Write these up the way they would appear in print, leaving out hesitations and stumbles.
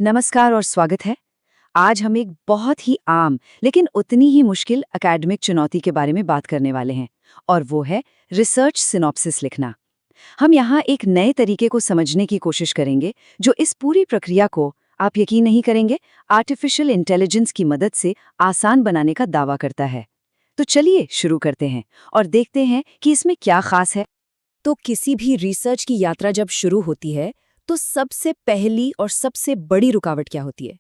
नमस्कार और स्वागत है। आज हम एक बहुत ही आम लेकिन उतनी ही मुश्किल एकेडमिक चुनौती के बारे में बात करने वाले हैं और वो है रिसर्च सिनॉप्सिस लिखना। हम यहाँ एक नए तरीके को समझने की कोशिश करेंगे जो इस पूरी प्रक्रिया को, आप यकीन नहीं करेंगे, आर्टिफिशियल इंटेलिजेंस की मदद से आसान बनाने का दावा करता है। तो चलिए शुरू करते हैं और देखते हैं कि इसमें क्या खास है। तो किसी भी रिसर्च की यात्रा जब शुरू होती है तो सबसे पहली और सबसे बड़ी रुकावट क्या होती है?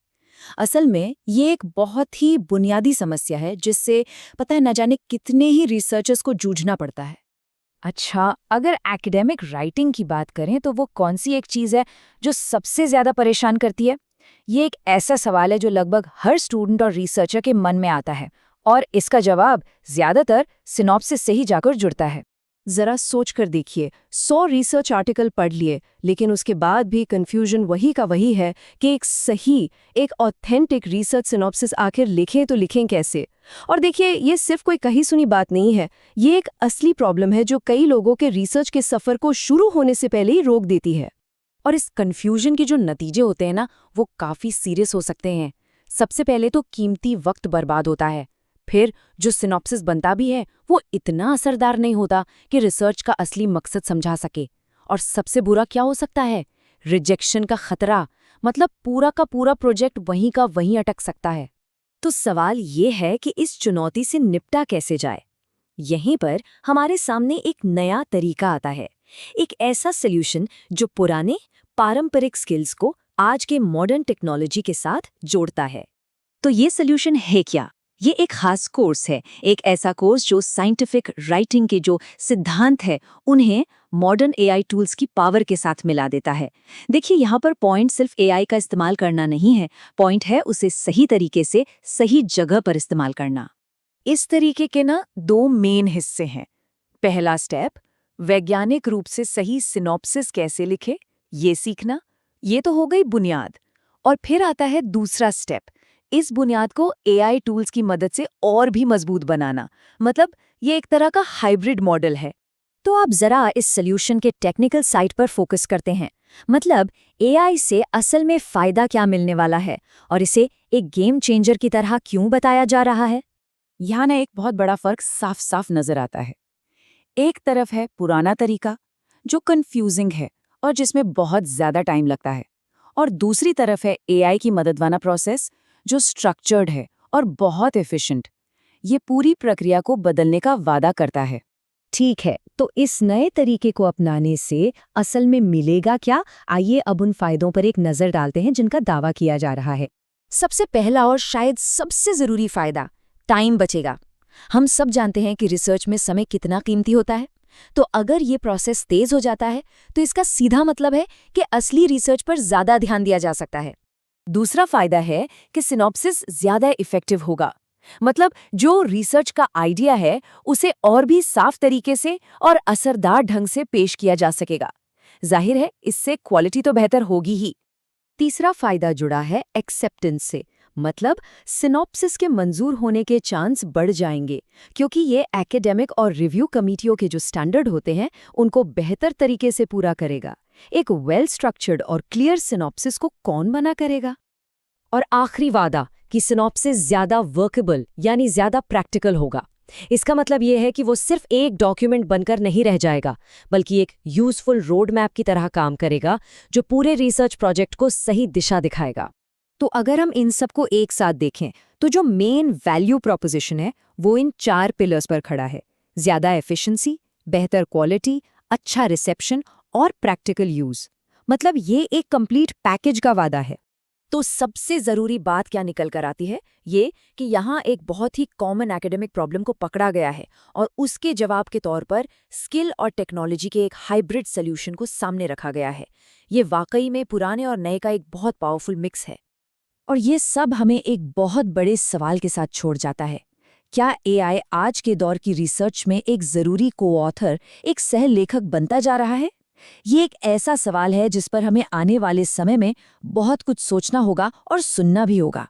असल में ये एक बहुत ही बुनियादी समस्या है जिससे पता है न जाने कितने ही रिसर्चर्स को जूझना पड़ता है। अच्छा, अगर एकेडमिक राइटिंग की बात करें तो वो कौन सी एक चीज़ है जो सबसे ज़्यादा परेशान करती है? ये एक ऐसा सवाल है जो लगभग हर स्टूडेंट और रिसर्चर के मन में आता है और इसका जवाब ज़्यादातर सिनॉप्सिस से ही जाकर जुड़ता है। जरा सोच कर देखिए, 100 रिसर्च आर्टिकल पढ़ लिए लेकिन उसके बाद भी कंफ्यूजन वही का वही है कि एक ऑथेंटिक रिसर्च सिनॉप्सिस आखिर लिखें तो लिखें कैसे। और देखिए, ये सिर्फ कोई कही सुनी बात नहीं है, ये एक असली प्रॉब्लम है जो कई लोगों के रिसर्च के सफ़र को शुरू होने से पहले ही रोक देती है। और इस कन्फ्यूजन के जो नतीजे होते हैं ना, वो काफ़ी सीरियस हो सकते हैं। सबसे पहले तो कीमती वक्त बर्बाद होता है। फिर जो सिनॉप्सिस बनता भी है वो इतना असरदार नहीं होता कि रिसर्च का असली मकसद समझा सके। और सबसे बुरा क्या हो सकता है? रिजेक्शन का खतरा, मतलब पूरा का पूरा प्रोजेक्ट वहीं का वहीं अटक सकता है। तो सवाल ये है कि इस चुनौती से निपटा कैसे जाए। यहीं पर हमारे सामने एक नया तरीका आता है, एक ऐसा सॉल्यूशन जो पुराने पारंपरिक स्किल्स को आज के मॉडर्न टेक्नोलॉजी के साथ जोड़ता है। तो ये सोल्यूशन है क्या? ये एक खास कोर्स है, एक ऐसा कोर्स जो साइंटिफिक राइटिंग के जो सिद्धांत है उन्हें मॉडर्न एआई टूल्स की पावर के साथ मिला देता है। देखिए, यहाँ पर पॉइंट सिर्फ एआई का इस्तेमाल करना नहीं है, पॉइंट है उसे सही तरीके से सही जगह पर इस्तेमाल करना। इस तरीके के ना दो मेन हिस्से हैं। पहला स्टेप, वैज्ञानिक रूप से सही सिनॉप्सिस कैसे लिखे, ये सीखना। ये तो हो गई बुनियाद। और फिर आता है दूसरा स्टेप, इस बुनियाद को एआई टूल्स की मदद से और भी मजबूत बनाना। मतलब ये एक तरह का हाइब्रिड मॉडल है। तो आप जरा इस सॉल्यूशन के टेक्निकल साइड पर फोकस करते हैं। मतलब एआई से असल में फायदा क्या मिलने वाला है और इसे एक गेम चेंजर की तरह क्यों बताया जा रहा है। यहाँ ना एक बहुत बड़ा फर्क साफ साफ नजर आता है। एक तरफ है पुराना तरीका जो कंफ्यूजिंग है और जिसमें बहुत ज्यादा टाइम लगता है, और दूसरी तरफ है एआई की मदद वाला प्रोसेस जो स्ट्रक्चर्ड है और बहुत एफिशिएंट। ये पूरी प्रक्रिया को बदलने का वादा करता है। ठीक है, तो इस नए तरीके को अपनाने से असल में मिलेगा क्या? आइए अब उन फायदों पर एक नजर डालते हैं जिनका दावा किया जा रहा है। सबसे पहला और शायद सबसे जरूरी फायदा, टाइम बचेगा। हम सब जानते हैं कि रिसर्च में समय कितना कीमती होता है। तो अगर ये प्रोसेस तेज हो जाता है तो इसका सीधा मतलब है कि असली रिसर्च पर ज्यादा ध्यान दिया जा सकता है। दूसरा फायदा है कि सिनॉप्सिस ज्यादा इफेक्टिव होगा। मतलब जो रिसर्च का आइडिया है उसे और भी साफ तरीके से और असरदार ढंग से पेश किया जा सकेगा। जाहिर है इससे क्वालिटी तो बेहतर होगी ही। तीसरा फायदा जुड़ा है एक्सेप्टेंस से। मतलब सिनॉप्सिस के मंजूर होने के चांस बढ़ जाएंगे क्योंकि ये एकेडमिक और रिव्यू कमिटियों के जो स्टैंडर्ड होते हैं उनको बेहतर तरीके से पूरा करेगा। एक वेल स्ट्रक्चर्ड और क्लियर सिनॉप्सिस को कौन मना करेगा? और आखिरी वादा कि सिनॉप्सिस ज्यादा वर्केबल यानी ज्यादा प्रैक्टिकल होगा। इसका मतलब यह है कि वो सिर्फ एक डॉक्यूमेंट बनकर नहीं रह जाएगा, बल्कि एक यूजफुल रोड मैप की तरह काम करेगा जो पूरे रिसर्च प्रोजेक्ट को सही दिशा दिखाएगा। तो अगर हम इन सबको एक साथ देखें तो जो मेन वैल्यू प्रोपोजिशन है वो इन 4 पिलर्स पर खड़ा है: ज्यादा एफिशिएंसी, बेहतर क्वालिटी, अच्छा रिसेप्शन और प्रैक्टिकल यूज। मतलब ये एक कंप्लीट पैकेज का वादा है। तो सबसे जरूरी बात क्या निकल कर आती है? ये कि यहाँ एक बहुत ही कॉमन एकेडमिक प्रॉब्लम को पकड़ा गया है और उसके जवाब के तौर पर स्किल और टेक्नोलॉजी के एक हाइब्रिड सॉल्यूशन को सामने रखा गया है। ये वाकई में पुराने और नए का एक बहुत पावरफुल मिक्स है। और ये सब हमें एक बहुत बड़े सवाल के साथ छोड़ जाता है। क्या एआई आज के दौर की रिसर्च में एक जरूरी को-ऑथर, एक सह लेखक बनता जा रहा है? ये एक ऐसा सवाल है जिस पर हमें आने वाले समय में बहुत कुछ सोचना होगा और सुनना भी होगा।